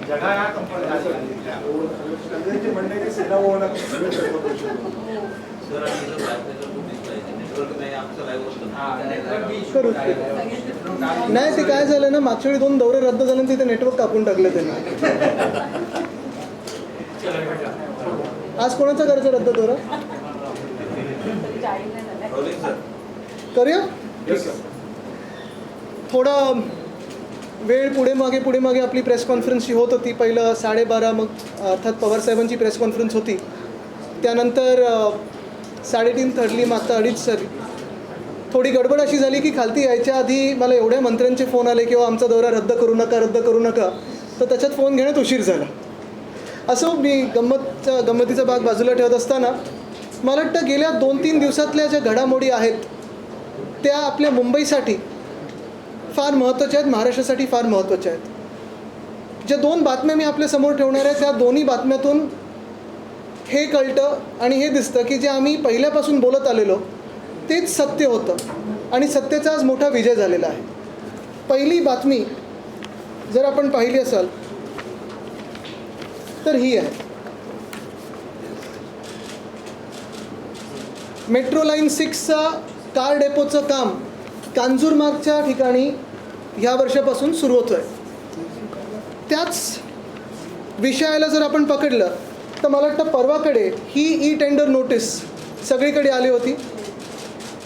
जगह या कंपनी म्हणणे की सेना होणार सर आणि नेटवर्क नाही आमचं करू नाही ते काय झालं ना, मागच्या वेळी 2 दौरे रद्द झाले तिथे नेटवर्क कापून टाकलं त्यांनी. आज कोणाचा करायचा रद्द दौरा करूया. थोडा वेळ पुढे मागे आपली प्रेस कॉन्फरन्सची होत होती. पहिलं 12:30 मग अर्थात पवारसाहेबांची प्रेस कॉन्फरन्स होती. त्यानंतर 3:30 ठरली, मग आता 2:30 झाली. थोडी गडबड अशी झाली की खालती यायच्या आधी मला एवढ्या मंत्र्यांचे फोन आले किंवा आमचा दौरा रद्द करू नका, तर त्याच्यात फोन घेण्यात उशीर झाला. असं मी गंमतीचा भाग बाजूला ठेवत असताना मला वाटतं गेल्या 2-3 दिवसातल्या ज्या घडामोडी आहेत त्या आपल्या मुंबईसाठी फार महत्त्वाच्या आहेत, महाराष्ट्रासाठी फार महत्त्वाच्या आहेत. ज्या 2 बातम्या मी आपल्यासमोर ठेवणार आहे त्या दोन्ही बातम्यातून हे कळतं आणि हे दिसतं की जे आम्ही पहिल्यापासून बोलत आलेलो तेच सत्य होतं आणि सत्याचा आज मोठा विजय झालेला आहे. पहिली बातमी जर आपण पाहिली असाल तर ही आहे. मेट्रो लाईन 6चा कार डेपोचं काम कांजूरमार्गच्या ठिकाणी ह्या वर्षापासून सुरू होतं आहे. त्याच विषयाला जर आपण पकडलं तर मला वाटतं परवाकडे ही टेंडर नोटीस सगळीकडे आली होती.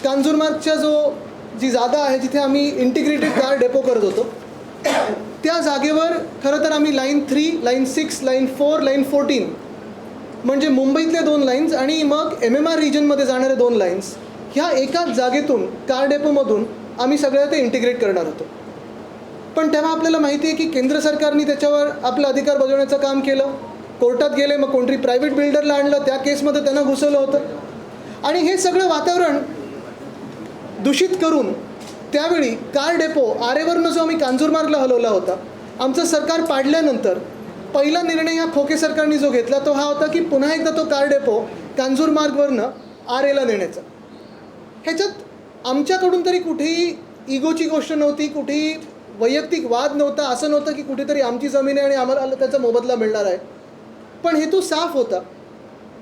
कांजूरमार्गच्या जी जागा आहे जिथे आम्ही इंटिग्रेटेड कार डेपो करत होतो त्या जागेवर खरं तर आम्ही लाईन 3, लाईन 6, लाईन 4, लाईन 14 म्हणजे मुंबईतल्या 2 लाईन्स आणि मग MMR रिजनमध्ये जाणाऱ्या 2 लाईन्स ह्या एकाच जागेतून कार डेपोमधून आम्ही सगळ्या ते इंटिग्रेट करणार होतो. पण तेव्हा आपल्याला माहिती आहे की केंद्र सरकारने त्याच्यावर आपला अधिकार बजावण्याचं काम केलं. कोर्टात गेले, मग कोणतरी प्रायव्हेट बिल्डरला आणलं, त्या केसमध्ये त्यांना घुसवलं होतं आणि हे सगळं वातावरण दूषित करून त्यावेळी कार डेपो आरेवरनं जो आम्ही कांजूरमार्गला हलवला होता, आमचं सरकार पाडल्यानंतर पहिला निर्णय या खोके सरकारने जो घेतला तो हा होता की पुन्हा एकदा तो कार डेपो कांजूरमार्गवरनं आरेला नेण्याचा. ह्याच्यात आमच्याकडून तरी कुठेही इगोची गोष्ट नव्हती, कुठेही वैयक्तिक वाद नव्हता. असं नव्हतं की कुठेतरी आमची जमीन आहे आणि आम्हाला त्याचा मोबदला मिळणार आहे. पण हेतू साफ होता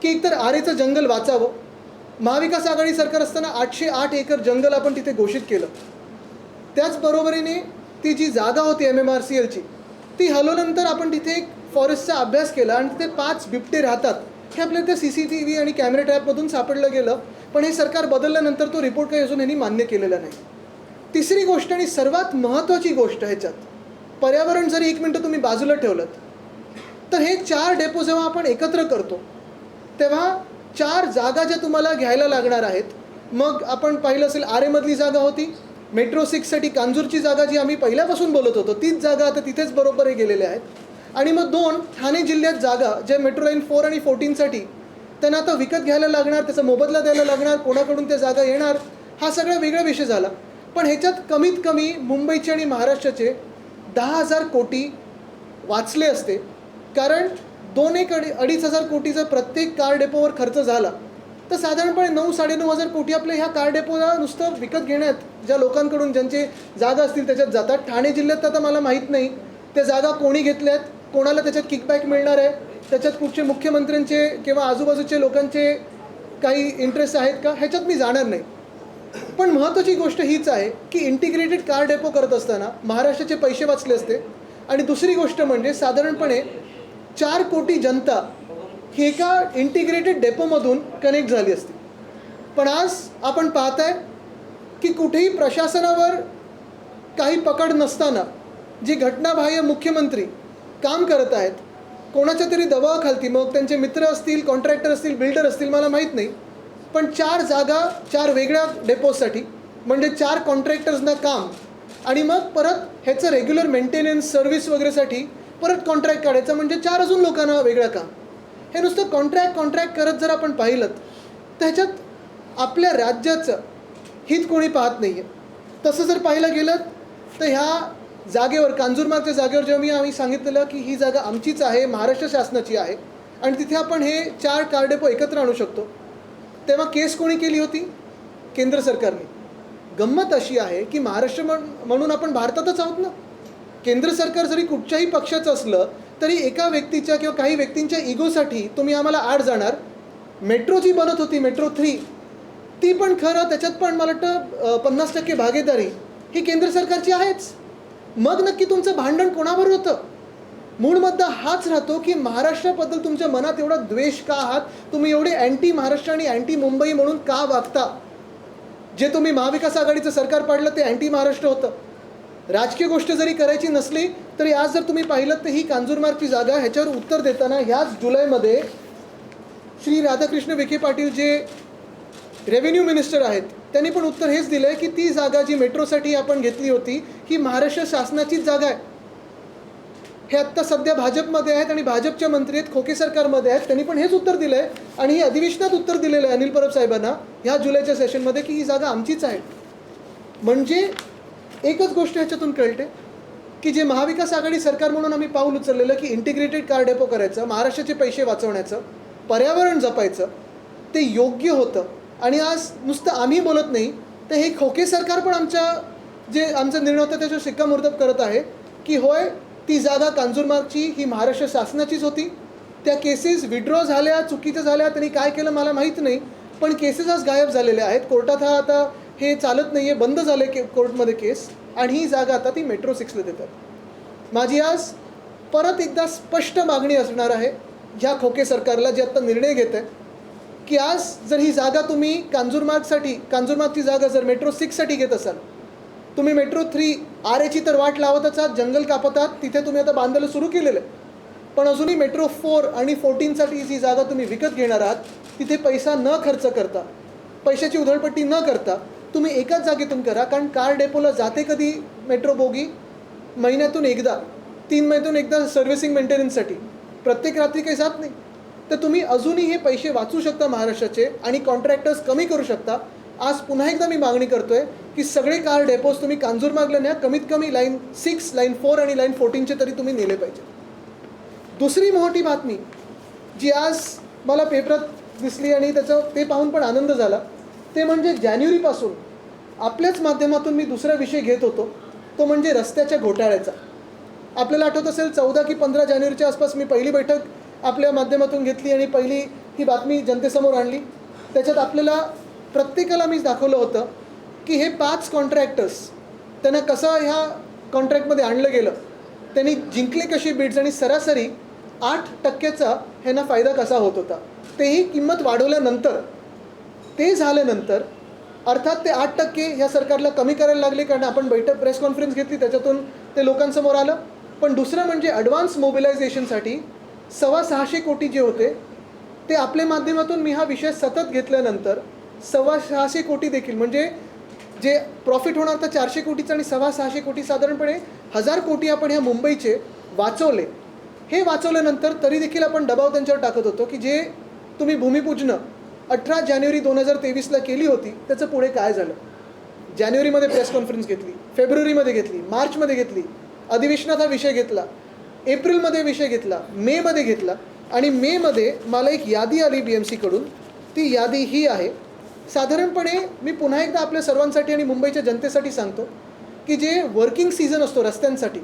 की एकतर आरेचं जंगल वाचावं. महाविकास आघाडी सरकार असताना 808 एकर जंगल आपण तिथे घोषित केलं. त्याचबरोबरीने ती जी जागा होती MMRCLची ती हलवल्यानंतर आपण तिथे एक फॉरेस्टचा अभ्यास केला आणि तिथे 5 बिबटे राहतात हे आपल्याला त्या CCTV आणि कॅमेरा ट्रॅपमधून सापडलं गेलं. पण हे सरकार बदलल्यानंतर तो रिपोर्ट काही अजून यांनी मान्य केलेला नाही. तिसरी गोष्ट आणि सर्वात महत्त्वाची गोष्ट ह्याच्यात, पर्यावरण जरी 1 मिनटं तुम्ही बाजूला ठेवलं तर हे 4 डेपो जेव्हा आपण एकत्र करतो तेव्हा 4 जागा ज्या तुम्हाला घ्यायला लागणार आहेत. मग आपण पाहिलं असेल आरेमधली जागा होती, मेट्रो 6साठी कांजूरची जागा जी आम्ही पहिल्यापासून बोलत होतो तीच जागा आता तिथेच बरोबर हे गेलेले आहेत. आणि मग 2 ठाणे जिल्ह्यात जागा ज्या मेट्रो लाईन 4 आणि 14साठी त्यांना आता विकत घ्यायला लागणार, त्याचा मोबदला द्यायला लागणार, कोणाकडून त्या जागा येणार, हा सगळा वेगळा विषय झाला. पण ह्याच्यात कमीत कमी मुंबईचे आणि महाराष्ट्राचे 10,000 कोटी वाचले असते. कारण 2,000-2,500 कोटी जर प्रत्येक कार डेपोवर खर्च झाला तर साधारणपणे 9-9.5 कोटी आपल्या ह्या कार डेपोला नुसतं विकत घेण्यात ज्या लोकांकडून ज्यांचे जागा असतील त्याच्यात जातात. ठाणे जिल्ह्यात आता मला माहीत नाही त्या जागा कोणी घेतल्यात, कोणाला त्याच्यात किकबॅक मिळणार आहे, त्याच्यात कुठचे मुख्यमंत्र्यांचे किंवा आजूबाजूचे लोकांचे काही इंटरेस्ट आहेत का, ह्याच्यात मी जाणार नाही. पण महत्त्वाची गोष्ट हीच आहे की इंटिग्रेटेड कार डेपो करत असताना महाराष्ट्राचे पैसे वाचले असते. आणि दुसरी गोष्ट म्हणजे साधारणपणे 4 कोटी जनता ही एका इंटिग्रेटेड डेपोमधून कनेक्ट झाली असती. पण आज आपण पाहत आहे की कुठेही प्रशासनावर काही पकड नसताना जे घटनाबाह्य मुख्यमंत्री काम करत आहेत, कोणाच्या तरी दबावाखालती, मग त्यांचे मित्र असतील, कॉन्ट्रॅक्टर असतील, बिल्डर असतील, मला माहीत नाही, पण 4 जागा 4 वेगळ्या डेपोजसाठी म्हणजे 4 कॉन्ट्रॅक्टर्सना काम आणि मग परत ह्याचं रेग्युलर मेंटेनन्स सर्व्हिस वगैरेसाठी परत कॉन्ट्रॅक्ट काढायचं म्हणजे 4 अजून लोकांना वेगळं काम. हे नुसतं कॉन्ट्रॅक्ट करत जर आपण पाहिलं तर ह्याच्यात आपल्या राज्याचं हित कोणी पाहत नाही आहे. तसं जर पाहिलं गेलं तर ह्या जागेवर कांजूरमार्गच्या जागेवर जेव्हा आम्ही सांगितलेलं की ही जागा आमचीच आहे, महाराष्ट्र शासनाची आहे आणि तिथे आपण हे 4 कार डेपो एकत्र आणू शकतो, तेव्हा केस कोणी केली होती? केंद्र सरकारने. गंमत अशी आहे की महाराष्ट्र म्हणून आपण भारतातच आहोत ना. केंद्र सरकार जरी कुठच्याही पक्षाचं असलं तरी एका व्यक्तीच्या किंवा काही व्यक्तींच्या इगोसाठी तुम्ही आम्हाला आड जाणार. मेट्रो जी बनत होती मेट्रो 3 ती पण खरं त्याच्यात पण मला वाटतं 50% भागीदारी ही केंद्र सरकारची आहेच. मग नक्की तुमचं भांडण कोणावर होतं? मूळ मुद्दा हाच राहतो की महाराष्ट्राबद्दल तुमच्या मनात एवढा द्वेष का आहात? तुम्ही एवढे अँटी महाराष्ट्र आणि अँटी मुंबई म्हणून का वागता? जे तुम्ही महाविकास आघाडीचं सरकार पाडलं ते अँटी महाराष्ट्र होतं. राजकीय गोष्ट जरी करायची नसली तरी आज जर तुम्ही पाहिलं तर ही कांजूरमार्गची जागा ह्याच्यावर उत्तर देताना ह्याच जुलैमध्ये श्री राधाकृष्ण विखे पाटील जे रेव्हेन्यू मिनिस्टर आहेत त्यांनी पण उत्तर हेच दिलं आहे की ती जागा जी मेट्रोसाठी आपण घेतली होती ही महाराष्ट्र शासनाचीच जागा आहे. हे आत्ता सध्या भाजपमध्ये आहेत आणि भाजपच्या मंत्री आहेत, खोके सरकारमध्ये आहेत, त्यांनी पण हेच उत्तर दिलं आहे आणि हे अधिवेशनात उत्तर दिलेलं आहे अनिल परब साहेबांना ह्या जुलैच्या सेशनमध्ये की ही जागा आमचीच आहे. म्हणजे एकच गोष्ट ह्याच्यातून कळते की जे महाविकास आघाडी सरकार म्हणून आम्ही पाऊल उचललेलं की इंटिग्रेटेड कार डेपो करायचं, महाराष्ट्राचे पैसे वाचवण्याचं, पर्यावरण जपायचं, ते योग्य होतं. आणि आज नुसतं आम्ही बोलत नाही तर हे खोके सरकार पण आमचा निर्णय होता त्याच्यावर शिक्कामोर्तब करत आहे की होय ती जागा कांजूरमार्गची ही महाराष्ट्र शासनाचीच होती. त्या केसेस विड्रॉ झाल्या, चुकीच्या झाल्या, त्यांनी काय केलं मला माहीत नाही, पण केसेस आज गायब झालेल्या आहेत. कोर्टात हा आता हे चालत नाही आहे, बंद झाले कोर्टमध्ये केस आणि ही जागा आता ती मेट्रो 6ला देतात. माझी आज परत एकदा स्पष्ट मागणी असणार आहे ह्या खोके सरकारला जे आत्ता निर्णय घेत आहे की आज जर ही जागा तुम्ही कांजूरमार्गची जागा जर मेट्रो 6साठी घेत असाल, तुम्ही मेट्रो 3 RAची तर वाट लावतच आहात, जंगल कापत आहात, तिथे तुम्ही आता बांधायला सुरू केलेलं आहे, पण अजूनही मेट्रो 4 आणि 14साठी जी जागा तुम्ही विकत घेणार आहात तिथे पैसा न खर्च करता, पैशाची उधळपट्टी न करता तुम्ही एकाच जागेतून करा. कारण कार डेपोला जाते कधी मेट्रो बोगी? महिन्यातून एकदा, 3 महिन्यातून एकदा सर्व्हिसिंग मेंटेनन्ससाठी, प्रत्येक रात्री काही जात नाही. तर तुम्ही अजूनही हे पैसे वाचू शकता महाराष्ट्राचे आणि कॉन्ट्रॅक्टर्स कमी करू शकता. आज पुन्हा एकदा मी मागणी करतो आहे की सगळे कार डेपोज तुम्ही कांजूरमार्गला न्या, कमीत कमी लाईन 6, लाईन 4 आणि लाईन 14चे तरी तुम्ही नेले पाहिजे. दुसरी मोठी बातमी जी आज मला पेपरात दिसली आणि ते पाहून पण आनंद झाला ते म्हणजे जानेवारीपासून आपल्याच माध्यमातून मी दुसरा विषय घेत होतो तो म्हणजे रस्त्याच्या घोटाळ्याचा. आपल्याला आठवत असेल 14 की 15 जानेवारीच्या आसपास मी पहिली बैठक आपल्या माध्यमातून घेतली आणि पहिली ही बातमी जनतेसमोर आणली. त्याच्यात आपल्याला प्रत्येकाला मी दाखवलं होतं की हे 5 कॉन्ट्रॅक्टर्स त्यांना कसं ह्या कॉन्ट्रॅक्टमध्ये आणलं गेलं, त्यांनी जिंकले कशी बिड्स आणि सरासरी 8% ह्यांना फायदा कसा होत होता, तेही किंमत वाढवल्यानंतर, ते झाल्यानंतर अर्थात ते 8% ह्या सरकारला कमी करायला लागले कारण आपण प्रेस कॉन्फरन्स घेतली त्याच्यातून ते लोकांसमोर आलं. पण दुसरं म्हणजे ॲडव्हान्स मोबिलायझेशनसाठी 625 कोटी जे होते ते आपल्या माध्यमातून मी हा विषय सतत घेतल्यानंतर 625 कोटी देखील म्हणजे जे प्रॉफिट होणार तर 400 कोटीचं आणि 625 कोटी साधारणपणे 1000 कोटी आपण ह्या मुंबईचे वाचवले. हे वाचवल्यानंतर तरी देखील आपण दबाव त्यांच्यावर टाकत होतो की जे तुम्ही भूमिपूजनं 18 जानेवारी 2023ला केली होती त्याचं पुढे काय झालं. जानेवारीमध्ये प्रेस कॉन्फरन्स घेतली, फेब्रुवारीमध्ये घेतली, मार्चमध्ये घेतली, अधिवेशनात हा विषय घेतला, एप्रिलमध्ये विषय घेतला, मेमध्ये घेतला आणि मेमध्ये मला एक यादी आली BMCकडून. ती यादी ही आहे. साधारणपणे मी पुन्हा एकदा आपल्या सर्वांसाठी आणि मुंबईच्या जनतेसाठी सांगतो की जे वर्किंग सीझन असतो रस्त्यांसाठी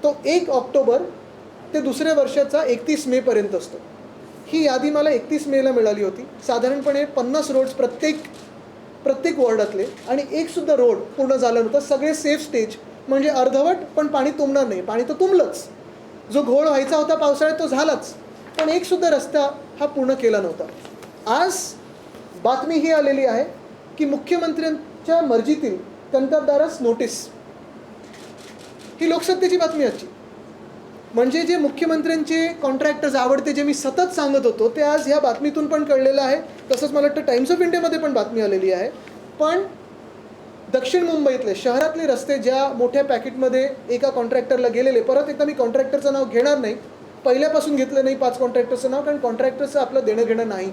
तो 1 ऑक्टोबर ते दुसऱ्या वर्षाचा 31 मेपर्यंत असतो. ही यादी मला 31 मेला मिळाली होती. साधारणपणे 50 रोड्स प्रत्येक वॉर्डातले आणि एकसुद्धा रोड पूर्ण झाला नव्हता. सगळे सेफ स्टेज म्हणजे अर्धवट, पण पाणी तुंबणार नाही, पाणी तर तुंबलंच, जो घोळ व्हायचा होता पावसाळ्यात तो झालाच, पण एकसुद्धा रस्ता हा पूर्ण केला नव्हता. आज बातमी ही आलेली आहे की मुख्यमंत्र्यांच्या मर्जीतील कंत्राटदारास नोटीस. ही लोकसत्तेची बातमी आजची. म्हणजे जे मुख्यमंत्र्यांचे कॉन्ट्रॅक्टर्स आवडते जे मी सतत सांगत होतो ते आज ह्या बातमीतून पण कळलेलं आहे. तसंच मला वाटतं टाइम्स ऑफ इंडियामध्ये पण बातमी आलेली आहे. पण दक्षिण मुंबईतले शहरातले रस्ते ज्या मोठ्या पॅकेटमध्ये एका कॉन्ट्रॅक्टरला गेलेले, परत एकदा मी कॉन्ट्रॅक्टरचं नाव घेणार नाही, पहिल्यापासून घेतलं नाही 5 कॉन्ट्रॅक्टरचं नाव, कारण कॉन्ट्रॅक्टरचं आपलं देणं घेणं नाही.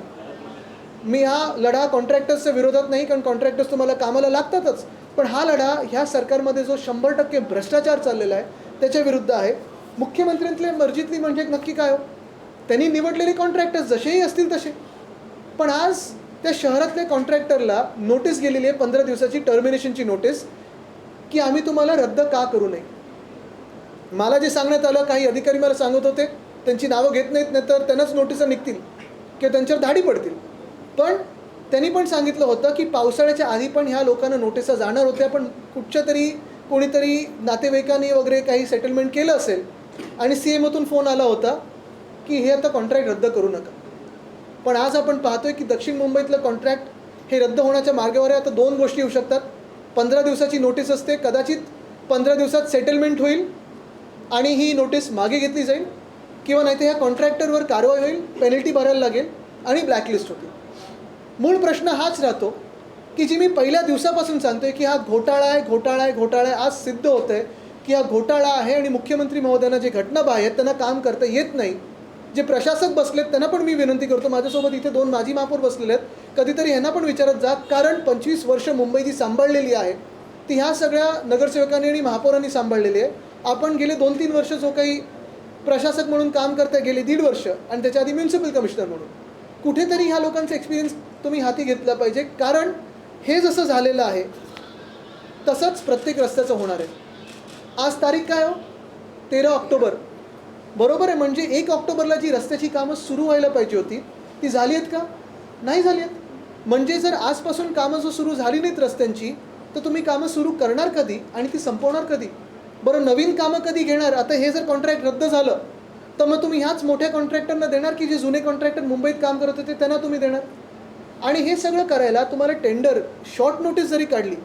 मी हा लढा कॉन्ट्रॅक्टर्सच्या विरोधात नाही, कारण कॉन्ट्रॅक्टर्स तुम्हाला कामाला लागतातच, पण हा लढा ह्या सरकारमध्ये जो 100% भ्रष्टाचार चाललेला आहे त्याच्या विरुद्ध आहे. मुख्यमंत्र्यांतल्या मर्जीतली म्हणजे नक्की काय हो, त्यांनी निवडलेले कॉन्ट्रॅक्टर्स जसेही असतील तसे. पण आज त्या शहरातल्या कॉन्ट्रॅक्टरला नोटीस गेलेली आहे 15 दिवसाची टर्मिनेशनची नोटीस की आम्ही तुम्हाला रद्द का करू नये. मला जे सांगण्यात आलं, काही अधिकारी मला सांगत होते त्यांची नावं घेत नाहीत, नाही तर त्यांनाच नोटिसा निघतील किंवा त्यांच्यावर धाडी पडतील. पण त्यांनी पण सांगितलं होतं की पावसाळ्याच्या आधी पण ह्या लोकांना नोटिसा जाणार होत्या, पण कुठच्या तरी कोणीतरी नातेवाईकांनी वगैरे काही सेटलमेंट केलं असेल आणि CMOतून फोन आला होता की हे आता कॉन्ट्रॅक्ट रद्द करू नका. पण आज आपण पाहतोय की दक्षिण मुंबईतलं कॉन्ट्रॅक्ट हे रद्द होण्याच्या मार्गावर आहे. आता 2 गोष्टी येऊ शकतात. 15 दिवसाची नोटीस असते, कदाचित 15 दिवसात सेटलमेंट होईल आणि ही नोटीस मागे घेतली जाईल, किंवा नाही तर ह्या कॉन्ट्रॅक्टरवर कारवाई होईल, पेनल्टी भरायला लागेल आणि ब्लॅकलिस्ट होतील. मूळ प्रश्न हाच राहतो की जी मी पहिल्या दिवसापासून सांगतोय की हा घोटाळा आहे, घोटाळा आहे, घोटाळा आहे. आज सिद्ध होतं आहे की हा घोटाळा आहे आणि मुख्यमंत्री महोदयांना जे घटनाबाह्य आहेत त्यांना काम करता येत नाही. जे प्रशासक बसलेत त्यांना पण मी विनंती करतो, माझ्यासोबत इथे 2 माजी महापौर बसलेले आहेत, कधीतरी ह्यांना पण विचारत जा, कारण 25 वर्ष मुंबई जी सांभाळलेली आहे ती ह्या सगळ्या नगरसेवकांनी आणि महापौरांनी सांभाळलेली आहे. आपण गेले 2-3 वर्ष जो काही प्रशासक म्हणून काम करता, गेले 1.5 वर्ष आणि त्याच्या आधी म्युन्सिपल कमिशनर म्हणून, कुठेतरी ह्या लोकांचा एक्सपिरियन्स तुम्ही हाती घेतला पाहिजे. कारण हे जसं झालेलं आहे तसंच प्रत्येक रस्त्याचं होणार आहे. आज तारीख काय हो? 13 ऑक्टोबर. बरोबर आहे, म्हणजे 1 ऑक्टोबरला जी रस्त्याची कामं सुरू व्हायला पाहिजे होती ती झाली आहेत का? नाही झाली आहेत. म्हणजे जर आजपासून कामं जर सुरू झाली नाहीत रस्त्यांची, तर तुम्ही कामं सुरू करणार कधी आणि ती संपवणार कधी? बरं, नवीन कामं कधी घेणार? आता हे जर कॉन्ट्रॅक्ट रद्द झालं तर मग तुम्ही ह्याच मोठ्या कॉन्ट्रॅक्टरना देणार की जे जुने कॉन्ट्रॅक्टर मुंबईत काम करत होते त्यांना तुम्ही देणार? आणि हे सगळं करायला तुम्हाला टेंडर शॉर्ट नोटीस जरी काढली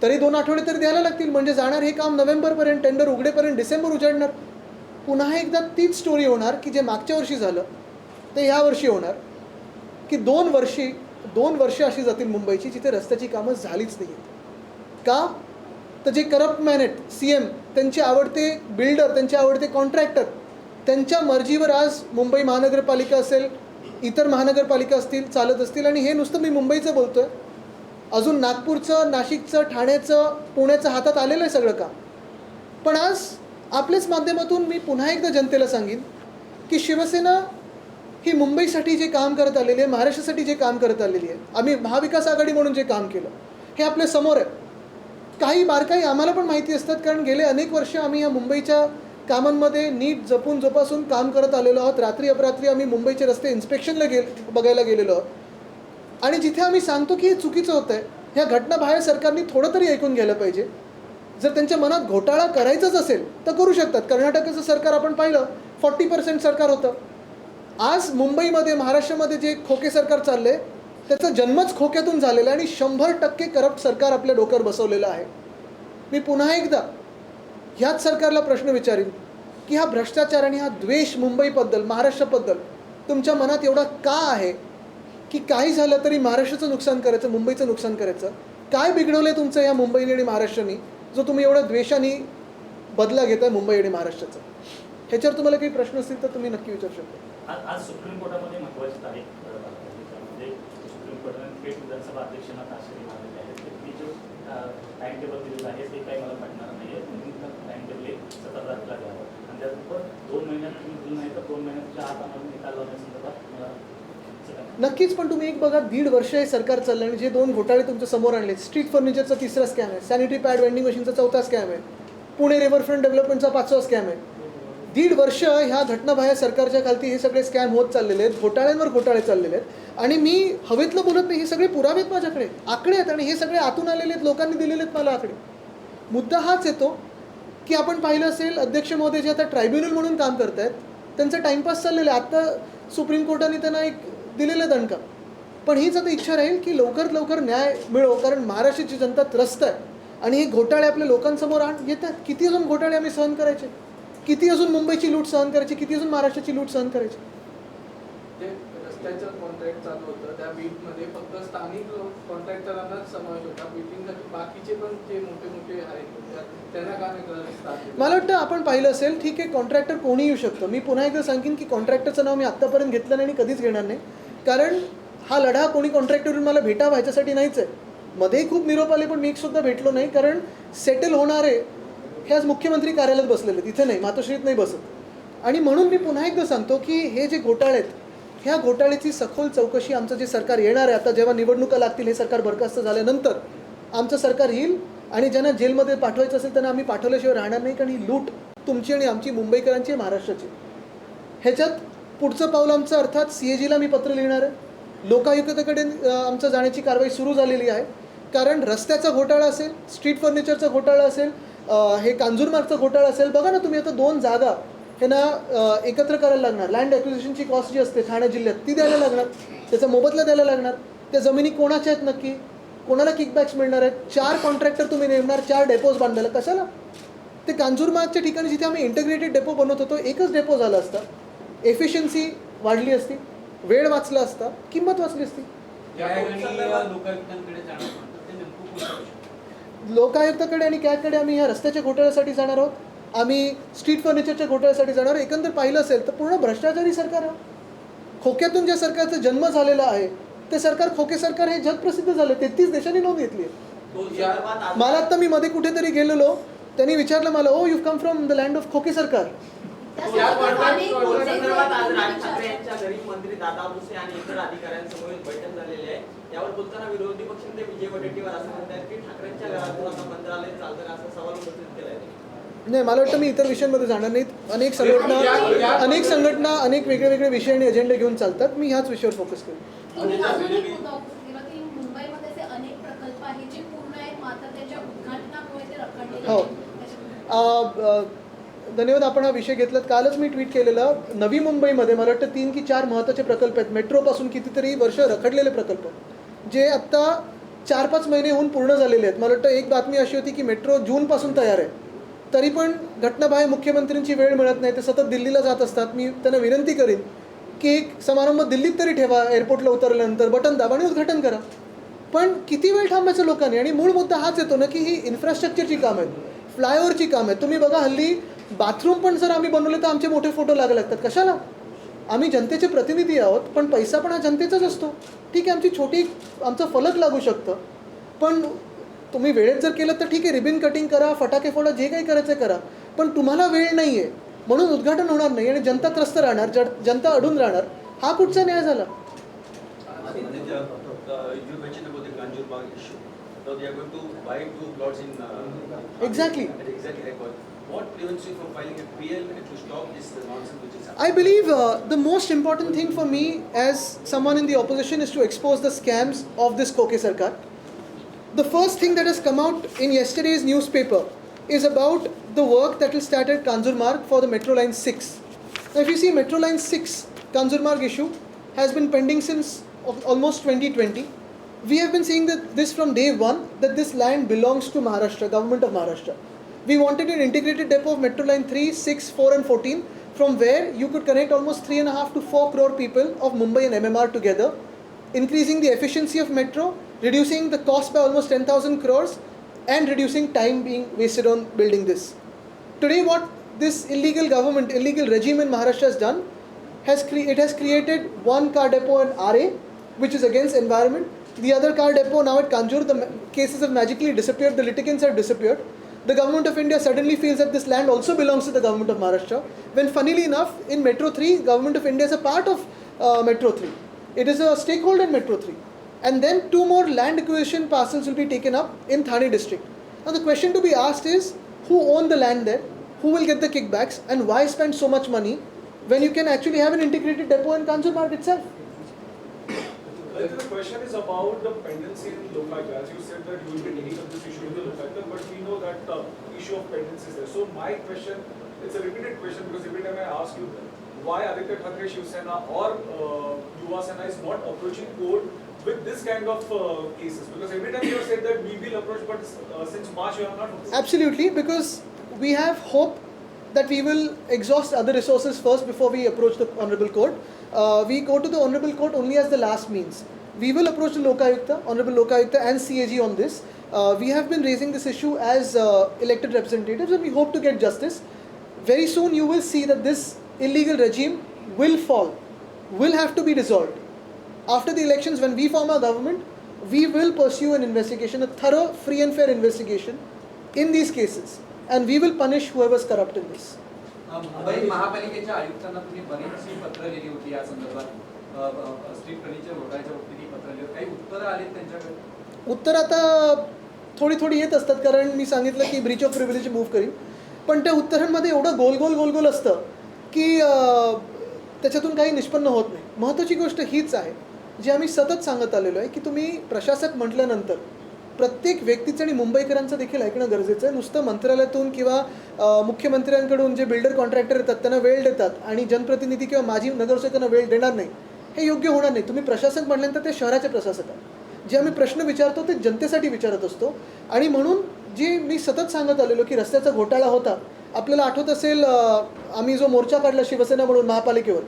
तरी 2 आठवडे तरी द्यायला लागतील. म्हणजे जाणार हे काम नोव्हेंबरपर्यंत, टेंडर उघडेपर्यंत डिसेंबर उजाडणार. पुन्हा एकदा तीच स्टोरी होणार की जे मागच्या वर्षी झालं ते ह्या वर्षी होणार, की 2 वर्ष अशी जातील मुंबईची जिथे रस्त्याची कामं झालीच नाही आहेत. का? तर जे करप्ट मॅन आहेत, CM, त्यांचे आवडते बिल्डर, त्यांचे आवडते कॉन्ट्रॅक्टर, त्यांच्या मर्जीवर आज मुंबई महानगरपालिका असेल, इतर महानगरपालिका असतील, चालत असतील. आणि हे नुसतं मी मुंबईचं बोलतो आहे, अजून नागपूरचं, नाशिकचं, ठाण्याचं, पुण्याचं हातात आलेलं आहे सगळं काम. पण आज आपल्याच माध्यमातून मी पुन्हा एकदा जनतेला सांगेन की शिवसेना ही मुंबईसाठी जे काम करत आलेली आहे, महाराष्ट्रासाठी जे काम करत आलेली आहे, आम्ही महाविकास आघाडी म्हणून जे काम केलं हे आपल्या समोर आहे. काही बारकाई आम्हाला पण माहिती असतात, कारण गेले अनेक वर्ष आम्ही या मुंबईच्या कामांमध्ये नीट जपून जोपासून काम करत आलेलो आहोत. रात्री अपरात्री आम्ही मुंबईचे रस्ते इन्स्पेक्शनला बघायला गेलेलो आहोत. आणि जिथे आम्ही सांगतो की हे चुकीचं होतं आहे, ह्या घटनाबाह्य सरकारने थोडं तरी ऐकून घ्यायला पाहिजे. जर त्यांच्या मनात घोटाळा करायचाच असेल तर करू शकतात. कर्नाटकाचं सरकार आपण पाहिलं, 40% सरकार होतं. आज मुंबईमध्ये, महाराष्ट्रामध्ये जे खोके सरकार चाललं आहे त्याचा जन्मच खोक्यातून झालेला आहे आणि 100% करप्ट सरकार आपल्या डोक्यावर बसवलेलं आहे. मी पुन्हा एकदा ह्याच सरकारला प्रश्न विचारीन की हा भ्रष्टाचार आणि हा द्वेष मुंबईबद्दल, महाराष्ट्राबद्दल तुमच्या मनात एवढा का आहे की काही झालं तरी महाराष्ट्राचं नुकसान करायचं, मुंबईचं नुकसान करायचं? काय बिघडवलं आहे तुमचं या मुंबईने आणि महाराष्ट्राने जो तुम्ही एवढ्या द्वेषाने बदला घेताय मुंबई आणि महाराष्ट्राचा? ह्याच्यावर तुम्हाला काही प्रश्न असतील तर तुम्ही नक्की विचारू शकता. आज सुप्रीम कोर्टामध्ये महत्त्वाची तारीख म्हणजे सुप्रीम कोर्टाने थेट विधानसभा अध्यक्षांना तास मारलेले आहेत. ती जो टाइम टेबल दिलेलं आहे ते काही मला पटणार नाही आहे. टाइम टेबल 17 तारखेला द्यावं आणि त्यानंतर 2 महिन्यात तुम्ही दिलं नाही तर 2 महिन्याच्या आत आम्हाला निकाल लावण्यासंदर्भात मला नक्कीच. पण तुम्ही एक बघा, 1.5 वर्ष हे सरकार चाललं आणि जे 2 घोटाळे तुमच्या समोर आणले, स्ट्रीट फर्निचरचा 3रा स्कॅम आहे, सॅनिटरी पॅड वेंडिंग मशीनचा 4था स्कॅम आहे, पुणे रिव्हरफ्रंट डेव्हलपमेंटचा 5वा स्कॅम आहे. 1.5 वर्ष ह्या घटनाबाह्य सरकारच्या खालती हे सगळे स्कॅम होत चाललेले आहेत, घोटाळ्यांवर घोटाळे चाललेले आहेत. आणि मी हवेतलं बोलत नाही, हे सगळे पुरावे आहेत माझ्याकडे, आकडे आहेत आणि हे सगळे आतून आलेले आहेत, लोकांनी दिलेले आहेत मला आकडे. मुद्दा हाच येतो की आपण पाहिलं असेल अध्यक्ष महोदय जे आता ट्रायब्युनल म्हणून काम करत आहेत त्यांचा टाईमपास चाललेला आहे. आत्ता सुप्रीम कोर्टाने त्यांना एक दिलेलं दणका. पण हीच आता इच्छा राहील की लवकरात लवकर न्याय मिळो, कारण महाराष्ट्राची जनता त्रस्त आहे आणि हे घोटाळे आपल्या लोकांसमोर येतात. किती अजून घोटाळे आम्ही सहन करायचे? किती अजून मुंबईची लूट सहन करायची? किती अजून महाराष्ट्राची लूट सहन करायची? ते रस्त्याचं कॉन्ट्रॅक्ट चालू होतं त्या बीटमध्ये फक्त स्थानिक कॉन्ट्रॅक्टरांनाच समावेश होता. बीटिंगसाठी बाकीचे पण जे मोठे मोठे आहेत त्यांना का नाही? मला वाटतं आपण पाहिलं असेल, ठीक आहे, कॉन्ट्रॅक्टर कोणी येऊ शकतं. मी पुन्हा एकदा सांगेन की कॉन्ट्रॅक्टरचं नाव मी आत्तापर्यंत घेतलं नाही आणि कधीच घेणार नाही, कारण हा लढा कोणी कॉन्ट्रॅक्टरवरून मला भेटा व्हायच्यासाठी नाहीच आहे. मध्येही खूप निरोप आले पण मी एकसुद्धा भेटलो नाही, कारण सेटल होणारे हे आज मुख्यमंत्री कार्यालयात बसलेले, तिथे नाही, मातोश्रीत नाही बसत. आणि म्हणून मी पुन्हा एकदा सांगतो की हे जे घोटाळे आहेत, ह्या घोटाळ्याची सखोल चौकशी आमचं जे सरकार येणार आहे, आता जेव्हा निवडणुका लागतील, हे सरकार बरखास्त झाल्यानंतर आमचं सरकार येईल आणि ज्यांना जेलमध्ये पाठवायचं असेल त्यांना आम्ही पाठवल्याशिवाय राहणार नाही, कारण ही लूट तुमची आणि आमची, मुंबईकरांची, महाराष्ट्राची. ह्याच्यात पुढचं पाऊल आमचं अर्थात CAGला मी पत्र लिहिणार आहे. लोकायुक्ताकडे आमचं जाण्याची कारवाई सुरू झालेली आहे. कारण रस्त्याचा घोटाळा असेल, स्ट्रीट फर्निचरचा घोटाळा असेल, हे कांजूरमार्गचा घोटाळा असेल. बघा ना तुम्ही, आता 2 जागा हे ना एकत्र करायला लागणार. लँड ॲक्विजिशनची कॉस्ट जी असते ठाणे जिल्ह्यात ती द्यायला लागणार, त्याचा मोबदला द्यायला लागणार. त्या जमिनी कोणाच्या आहेत नक्की, कोणाला किकबॅक्स मिळणार आहेत. 4 कॉन्ट्रॅक्टर तुम्ही नेमणार 4 डेपोज बांधायला, कशाला? ते कांजूरमार्गच्या ठिकाणी जिथे आम्ही इंटिग्रेटेड डेपो बनवत होतो, एकच डेपो झाला असता, एफिशियन्सी वाढली असती, वेळ वाचला असता, किंमत वाचली असती. लोकायुक्ताकडे आणि कॅगकडे आम्ही ह्या रस्त्याच्या घोटाळ्यासाठी जाणार आहोत. आम्ही स्ट्रीट फर्निचरच्या घोटाळ्यासाठी जाणार आहोत. एकंदर पाहिलं असेल तर पूर्ण भ्रष्टाचारी सरकार आहे. खोक्यातून ज्या सरकारचा जन्म झालेला आहे ते सरकार, खोके सरकार हे जगप्रसिद्ध झाले. 33 देशांनी नोंद घेतली आहे. मला आत्ता मी मध्ये कुठेतरी गेलेलो, त्यांनी विचारलं मला, oh you come from the land of खोके सरकार. या संदर्भात आज राज ठाकरे यांच्या घरी मंत्री दादा भुसे आणि इतर अधिकाऱ्यांसमोर बैठक झालेली आहे. यावर बोलताना विरोधी पक्षनेते विजय वडेट्टीवार असं म्हणतात की ठाकरेंच्या घरातून आता मंत्रालय चालतं, असा सवाल उपस्थित केलाय. नाही, मला वाटतं मी इतर विषयांमध्ये जाणार नाहीत. अनेक संघटना अनेक वेगळे विषय आणि अजेंडे घेऊन चालतात. मी ह्याच विषयावर फोकस करेन. मुंबईमध्ये असे अनेक प्रकल्प आहेत जे पूर्ण आहेत, मात्र त्याच्या उद्घाटनामुळे ते रखडलेले हो. धन्यवाद, आपण हा विषय घेतलात. कालच मी ट्विट केलेलं, नवी मुंबईमध्ये मला वाटतं 3 की 4 महत्त्वाचे प्रकल्प आहेत. मेट्रोपासून कितीतरी वर्ष रखडलेले प्रकल्प जे आत्ता 4-5 महिने होऊन पूर्ण झालेले आहेत. मला वाटतं एक बातमी अशी होती की मेट्रो जूनपासून तयार आहे, तरी पण घटनाबाह्य मुख्यमंत्र्यांची वेळ मिळत नाही. ते सतत दिल्लीला जात असतात. मी त्यांना विनंती करीन की एक समारंभ दिल्लीत तरी ठेवा, एअरपोर्टला उतरल्यानंतर बटन दाबा आणि उद्घाटन करा. पण किती वेळ थांबायचं लोकांनी? आणि मूळ मुद्दा हाच येतो ना की ही इन्फ्रास्ट्रक्चरची कामं आहेत, फ्लायओव्हरची कामं आहेत. तुम्ही बघा, हल्ली बाथरूम पण जर आम्ही बनवले तर आमचे मोठे फोटो लागतात. कशाला? आम्ही जनतेचे प्रतिनिधी आहोत, पण पैसा पण हा जनतेचाच असतो. ठीक आहे, आमचं फलक लागू शकतं, पण तुम्ही वेळेत जर केलं तर ठीक आहे, रिबिन कटिंग करा, फटाके फोडा, जे काही करायचं करा. पण तुम्हाला वेळ नाही आहे म्हणून उद्घाटन होणार नाही आणि जनता त्रस्त राहणार, जनता अडून राहणार. हा कुठचा न्याय झाला? Exactly. What prevents you from filing a PL to stop this nonsense which is happening? I believe the most important thing for me as someone in the opposition is to expose the scams of this Koke Sarkar. The first thing that has come out in yesterday's newspaper is about the work that will start at Kanjurmarg for the Metro Line 6. Now if you see, Metro Line 6 Kanjurmarg issue has been pending since almost 2020. We have been saying this from day one, that this land belongs to Maharashtra, government of Maharashtra. We wanted an integrated depot of Metro Line 3, 6, 4 and 14, from where you could connect almost 3.5 to 4 crore people of Mumbai and MMR together, increasing the efficiency of metro, reducing the cost by almost 10,000 crores and reducing time being wasted on building this. Today what this illegal government, illegal regime in Maharashtra has done, it has created one car depot in RA, which is against environment. The other car depot now at Kanjur, the cases have magically disappeared, the litigants have disappeared. The government of India suddenly feels that this land also belongs to the government of Maharashtra, when funnily enough, in Metro 3, government of India is a part of Metro 3. It is a stakeholder in Metro 3. And then 2 more land acquisition parcels will be taken up in Thane district. Now the question to be asked is, who own the land there? Who will get the kickbacks? And why spend so much money when you can actually have an integrated depot in Kanjurmarg itself? The question is about the pendency in Lokayukta. As you said that you will be taking up this issue with the Lokayukta, but we know that issue of pendency is there. So my question, it's a repeated question because every time I ask you why Aditya Thackeray Shiv Sena or Yuva Sena is not approaching court with this kind of cases, because every time you have said that we will approach, but since March you have not approached. Absolutely, because we have hope that we will exhaust other resources first before we approach the Honorable Court. We go to the Honorable Court only as the last means. We will approach the Lokayukta, Honorable Lokayukta and CAG on this. We have been raising this issue as elected representatives and we hope to get justice. Very soon you will see that this illegal regime will fall, will have to be dissolved. After the elections, when we form our government, we will pursue an investigation, a thorough, free and fair investigation in these cases. And we will punish whoever is corrupt in this. Mumbai महापालिकेच्या आयुक्तांना तुम्ही बरीचशी पत्र लिहिली होती या संदर्भात, street furniture घोटाळ्याच्या बाबतीत पत्र लिहिली, काही उत्तरं आलीत त्यांच्याकडे? उत्तर आता थोडी येत असतात, कारण मी सांगितलं की ब्रीच ऑफ प्रिव्हिलेज मूव्ह करीन. पण त्या उत्तरांमध्ये एवढं गोल असतं की त्याच्यातून काही निष्पन्न होत नाही. महत्त्वाची गोष्ट हीच आहे जी आम्ही सतत सांगत आलेलो आहे की तुम्ही प्रशासक म्हटल्यानंतर प्रत्येक व्यक्तीचं आणि मुंबईकरांचं देखील ऐकणं गरजेचं आहे. नुसतं मंत्रालयातून किंवा मुख्यमंत्र्यांकडून जे बिल्डर कॉन्ट्रॅक्टर येतात त्यांना वेळ देतात आणि जनप्रतिनिधी किंवा माजी नगरसेवकांना वेळ देणार नाही, हे योग्य होणार नाही. तुम्ही प्रशासक म्हटल्यानंतर ते शहराचे प्रशासक आहेत. जे आम्ही प्रश्न विचारतो ते जनतेसाठी विचारत असतो. आणि म्हणून जे मी सतत सांगत आलेलो की रस्त्याचा घोटाळा होता, आपल्याला आठवत असेल आम्ही जो मोर्चा काढला शिवसेना म्हणून महापालिकेवर,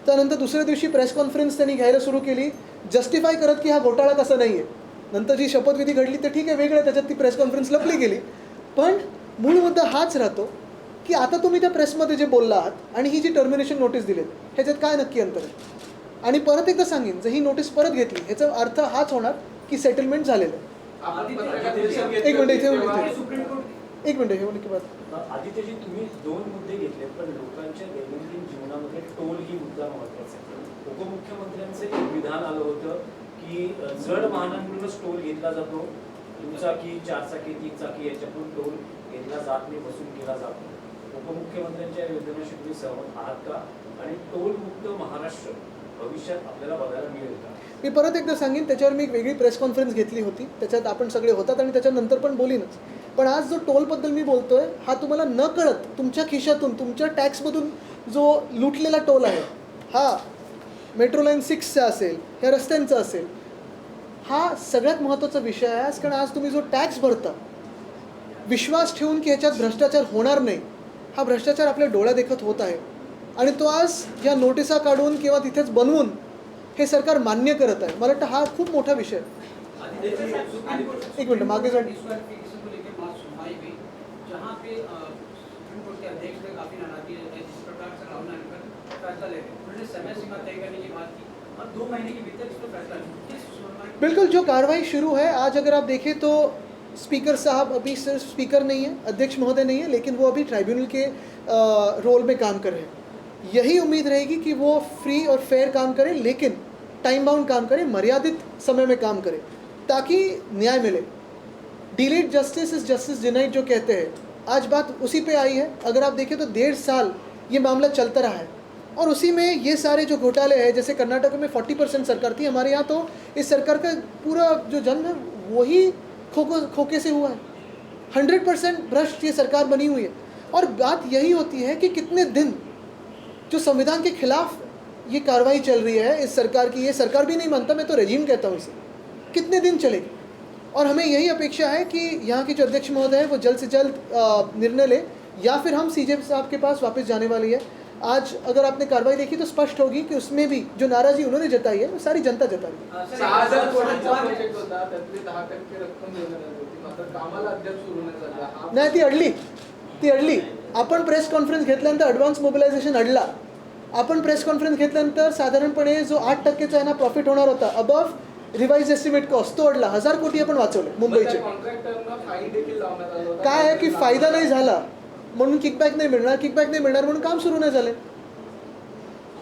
त्यानंतर दुसऱ्या दिवशी प्रेस कॉन्फरन्स त्यांनी घ्यायला सुरू केली जस्टिफाय करत की हा घोटाळा कसा नाही आहे. नंतर जी शपथविधी घडली तर ठीक आहे, वेगळं, त्याच्यात ती प्रेस कॉन्फरन्स लपली गेली. पण मूळ मुद्दा हाच राहतो की आता तुम्ही त्या प्रेसमध्ये जे बोलला आहात आणि ही जी टर्मिनेशन नोटीस दिलीत ह्याच्यात काय नक्की अंतर आहे. आणि परत एकदा सांगेन, जर ही नोटीस परत घेतली ह्याचा अर्थ हाच होणार की सेटलमेंट झालेलं आहे. आपण पत्रकार परिषद घेतली एक मिनिट होती, इथे तेव्हा एक मिनिट हे की बात आदित्यजी, तुम्ही दोन मुद्दे घेतले, पण लोकांच्या दैनंदिन जीवनामध्ये टोल ही मुद्दा महत्वाचा आहे. उपमुख्यमंत्र्यांचं एक विधान आलं होतं की जड वाहनांकडूनच टोल घेतला जातो, दुचाकी, चारचाकी, तीनचाकी याच्यातून टोल घेतला जात नाही, वसूल केला जातो. उपमुख्यमंत्र्यांच्या योजनेशी तुम्ही सहमत आहात का? आणि टोल मुक्त महाराष्ट्र भविष्यात आपल्याला बघायला मिळेल का? मी परत एकदा सांगेन, त्याच्यावर मी एक वेगळी प्रेस कॉन्फरन्स घेतली होती, त्याच्यात आपण सगळे होतात आणि त्याच्यानंतर पण बोलीनच. पण आज जो टोलबद्दल मी बोलतोय हा तुम्हाला न कळत तुमच्या खिशातून, तुमच्या टॅक्समधून जो लुटलेला टोल आहे, हा मेट्रो लाईन 6चा असेल, ह्या रस्त्यांचा असेल, हा सगळ्यात महत्त्वाचा विषय आहे. कारण आज तुम्ही जो टॅक्स भरता विश्वास ठेवून की ह्याच्यात भ्रष्टाचार होणार नाही, हा भ्रष्टाचार आपल्या डोळ्यादेखत होत आहे. आणि तो आज या नोटिसा काढून किंवा तिथेच बनवून हे सरकार मान्य करत आहे. मला वाटतं हा खूप मोठा विषय आहे. एक मिनट मागे जाऊन जहाँ पे सुप्रीम कोर्ट के अध्यक्ष ने काफी नाराजगी जिस प्रकार से राहुल गांधी पर फैसला ले रहे, उन्होंने समय सीमा तय करने की बात की और 2 महीने के भीतर इस पर फैसला लिया. बिल्कुल, जो कार्रवाई शुरू है आज, अगर आप देखें तो स्पीकर साहब अभी सिर्फ स्पीकर नहीं है, अध्यक्ष महोदय नहीं है, लेकिन वो अभी ट्राइब्यूनल के रोल में काम कर रहे हैं. यही उम्मीद रहेगी कि वो फ्री और फेयर काम करें, लेकिन टाइम बाउंड काम करें, मर्यादित समय में काम करें, ताकि न्याय मिले. Delayed justice is justice denied जो कहते हैं, आज बात उसी पे आई है. अगर आप देखें तो 1.5 साल ये मामला चलता रहा है और उसी में ये सारे जो घोटाले हैं, जैसे कर्नाटक में 40% सरकार थी, हमारे यहाँ तो इस सरकार का पूरा जो जन्म है वही खोके से हुआ है. 100% भ्रष्ट ये सरकार बनी हुई है. और बात यही होती है कि कितने दिन जो संविधान के खिलाफ ये कार्रवाई चल रही है इस सरकार की, ये सरकार भी नहीं मानता, मैं तो रेजिम कहता हूँ इसे, कितने दिन चलेगी. और हमें यही अपेक्षा है कि यहाँ के जो अध्यक्ष महोदय है वो जल्द से जल्द निर्णय ले, या फिर हम सीजे साहब के पास वापस जाने वाली है. आज अगर आपने कार्रवाई देखी तो स्पष्ट होगी कि उसमें भी जो नाराज़गी उन्होंने जताई है वो सारी जनता जता रही है. 6,000 कोटींचा प्रोजेक्ट होता, त्यातली 10% रक्कम देण्यात आली होती, मात्र कामाला अद्याप सुरू नाही झालं. नाही, ती अडली. आपण प्रेस कॉन्फरन्स घेतल्यानंतर ॲडव्हान्स मोबिलायझेशन अडला. आपण प्रेस कॉन्फरन्स घेतल्यानंतर साधारणपणे जो 8%चा आहे ना प्रॉफिट होणार होता अबव रिवाइज एस्टिमेट कॉस्ट, तो अडला. 1,000 कोटी आपण वाचवले मुंबईचे. कॉन्ट्रॅक्टरना फाईन देखील लावण्यात आला होता. काय आहे की फायदा नाही झाला म्हणून किकबॅक नाही मिळणार म्हणून काम सुरू नाही झाले.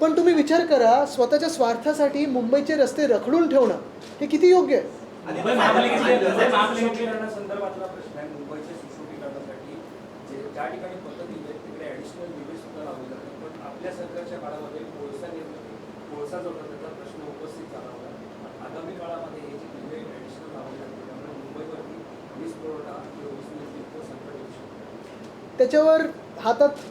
पण तुम्ही विचार करा, स्वतःच्या स्वार्थासाठी मुंबईचे रस्ते रखडून ठेवणं हे किती योग्य आहे. मुंबई महापालिकेची संदर्भातला प्रश्न आहे. मुंबईच्या सुशोभीकरणासाठी ज्या ठिकाणी पद्धती आहेत तिकडे ॲडिशनल लिमिट सुद्धा लावले जातात, पण आपल्या सरकारच्या काळामध्ये कोळसा जो होता त्याचा प्रश्न उपस्थित झाला होता. आगामी काळामध्ये हे जे लिमिट ॲडिशनल लावले जाते त्यामुळे मुंबईवरती वीज पुरवठा किंवा वीज निर्मितीचं संकट येऊ शकतं. त्याच्यावर हातात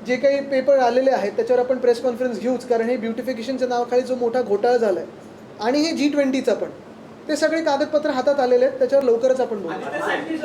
जे काही पेपर आलेले आहेत त्याच्यावर आपण प्रेस कॉन्फरन्स घेऊच, कारण हे ब्युटिफिकेशनच्या नावाखाली जो मोठा घोटाळा झाला आहे आणि हे G20चा पण, ते सगळे कागदपत्र हातात आलेले आहेत. त्याच्यावर लवकरच आपण बोलू.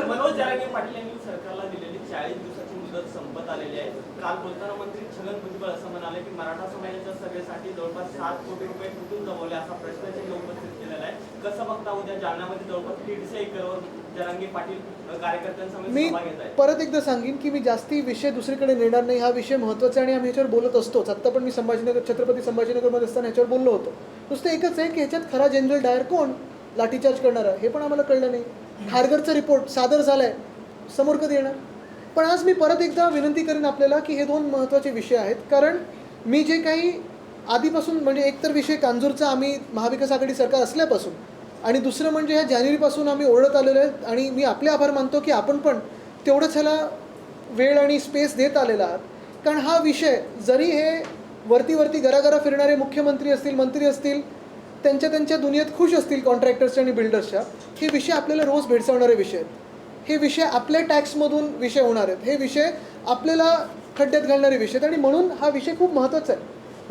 मनोज जरांगे पाटील यांनी सरकारला दिलेली 40 दिवसाची मुदत संपत आलेली आहे. काल बोलताना मंत्री छगन भुजबळ असं म्हणाले की मराठा समाजाच्या सभेसाठी जवळपास 7 कोटी रुपये कुठून जमवले, असा प्रश्न त्यांनी उपस्थित केलेला आहे. कसं बघता उद्या जालन्यामध्ये जवळपास 150 एकरवर जरांगे पाटील कार्यकर्त्यांसमोर मी सभा घेत आहेत. परत एकदा सांगेन की मी जास्ती विषय दुसरीकडे नेणार नाही. हा विषय महत्त्वाचा आहे आणि आम्ही ह्याच्यावर बोलत असतोच. आत्ता पण मी छत्रपती संभाजीनगरमध्ये असताना ह्याच्यावर बोललो होतो. नुसतं एकच आहे की ह्याच्यात खरा जनरल डायर कोण, लाठीचार्ज करणारा, हे पण आम्हाला कळलं नाही. खारघरचा रिपोर्ट सादर झाला आहे, समोर कधी येणार. पण आज मी परत एकदा विनंती करेन आपल्याला की हे 2 महत्त्वाचे विषय आहेत. कारण मी जे काही आधीपासून, म्हणजे एकतर विषय कांजूरचा आम्ही महाविकास आघाडी सरकार असल्यापासून, आणि दुसरं म्हणजे ह्या जानेवारीपासून आम्ही ओरडत आलेलो आहे आणि मी आपले आभार मानतो की आपण पण तेवढंच ह्याला वेळ आणि स्पेस देत आलेला आहात. कारण हा विषय जरी हे वरती घराघरा फिरणारे मुख्यमंत्री असतील, मंत्री असतील, त्यांच्या दुनियेत खुश असतील कॉन्ट्रॅक्टर्सच्या आणि बिल्डर्सच्या. हे विषय आपल्याला रोज भेडसावणारे विषय आहेत. हे विषय आपल्या टॅक्समधून विषय होणार आहेत. हे विषय आपल्याला खड्ड्यात घालणारे विषय आहेत आणि म्हणून हा विषय खूप महत्त्वाचा आहे.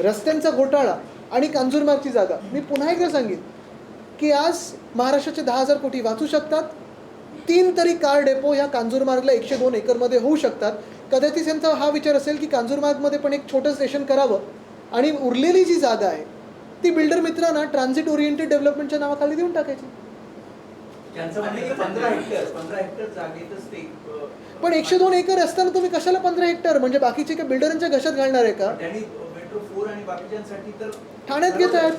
रस्त्यांचा घोटाळा आणि कांजूरमार्गची जागा. मी पुन्हा एकदा सांगेन की आज महाराष्ट्राचे 10,000 कोटी वाचू शकतात. 3 तरी कार डेपो ह्या कांजूरमार्गला 102 एकरमध्ये होऊ शकतात. कदाचित त्यांचा हा विचार असेल की कांजूरमार्गमध्ये पण एक छोटं स्टेशन करावं आणि उरलेली जी जागा आहे ती बिल्डर मित्रांना ट्रान्झिट ओरिएंटेड डेव्हलपमेंटच्या नावाखाली देऊन टाकायची. त्यांचं म्हणणं आहे की 15 हेक्टर जागेतच ते पण 102 एकर असताना तुम्ही कशाला 15 हेक्टर म्हणजे बाकीचे काय बिल्डरांच्या घशात घालणार आहे का? त्यांनी मेट्रो 4 आणि बाकीच्यांसाठी तर ठाण्यात घेत आहेत.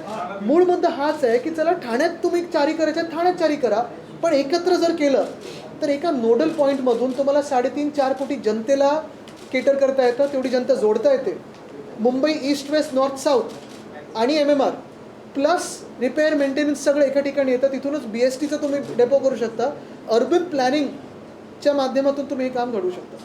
मूळ मुद्दा हाच आहे की चला ठाण्यात तुम्ही चारी करायच्या ठाण्यात चारी करा, पण एकत्र जर केलं तर एका नोडल पॉईंटमधून तुम्हाला 3.5-4 कोटी जनतेला केटर करता येतं, तेवढी जनता जोडता येते. Mumbai east west north south आणि MMR प्लस रिपेअर मेंटेनन्स सगळं एका ठिकाणी येतं. तिथूनच BSTचं तुम्ही डेपो करू शकता. अर्बन प्लॅनिंगच्या माध्यमातून तुम्ही हे काम घडवू शकता.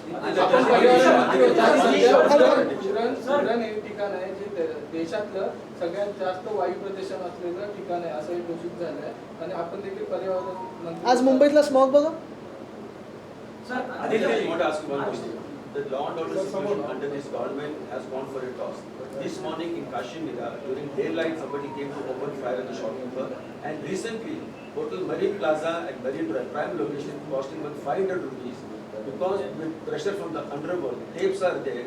उरण हे ठिकाण आहे जे देशातलं सगळ्यात जास्त वायू प्रदूषण असलेलं ठिकाण आहे असं हे घोषित झालं आहे आणि आपण देखील पर्यावरण मंत्री आज मुंबईतला स्मॉग बघा. I just want to ask you one question. The law and order situation under this government has gone for a toss. This morning in Kashmir, during daylight, somebody came to open fire at the shopkeeper. And recently, Hotel Marine Plaza at Marine Drive, prime location, costing about 500 rupees. Because with pressure from the underworld, tapes are there.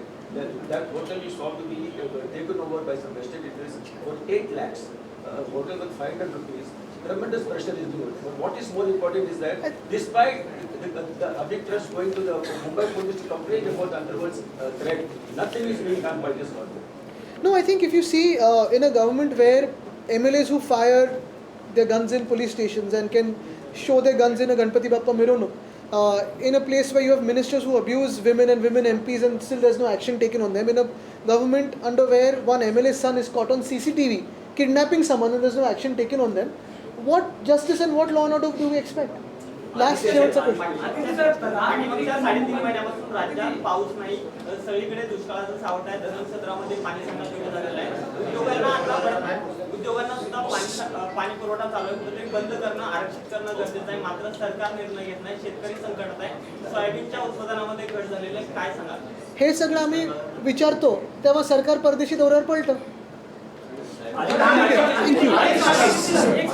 That hotel is sought to be taken over by some vested interests for 8 lakhs. Hotel with 500 rupees. Tremendous pressure is doing. But what is more important is that despite the Abhik Trust going to the Mumbai police to complain about the underworld's threat, nothing is being done by this government. No, I think if you see in a government where MLAs who fire their guns in police stations and can show their guns in a Ganpati Bappa Mironuk, in a place where you have ministers who abuse women and women MPs and still there's no action taken on them, in a government under where one MLA's son is caught on CCTV kidnapping someone and there's no action taken on them, what justice and what law and order do we expect? Last शेवटचा प्रश्न. मागच्या 3.5 महिन्यापासून राज्यात पाऊस नाही, सगळीकडे दुष्काळाचं सावट आहे. धरण सत्रामध्ये पाणी संकट सुरू झालेलं आहे. उद्योगांना सुद्धा पाणी पुरवठा चालू आहे, कुठेतरी बंद करणं, आरक्षित करणं गरजेचं आहे. मात्र सरकार निर्णय घेत नाही. शेतकरी संकटात आहे. सोयाबीनच्या उत्पादनामध्ये घट झालेली आहे. काय सांगाल? हे सगळं आम्ही विचारतो तेव्हा सरकार परदेशी दौऱ्यावर पळतं. एक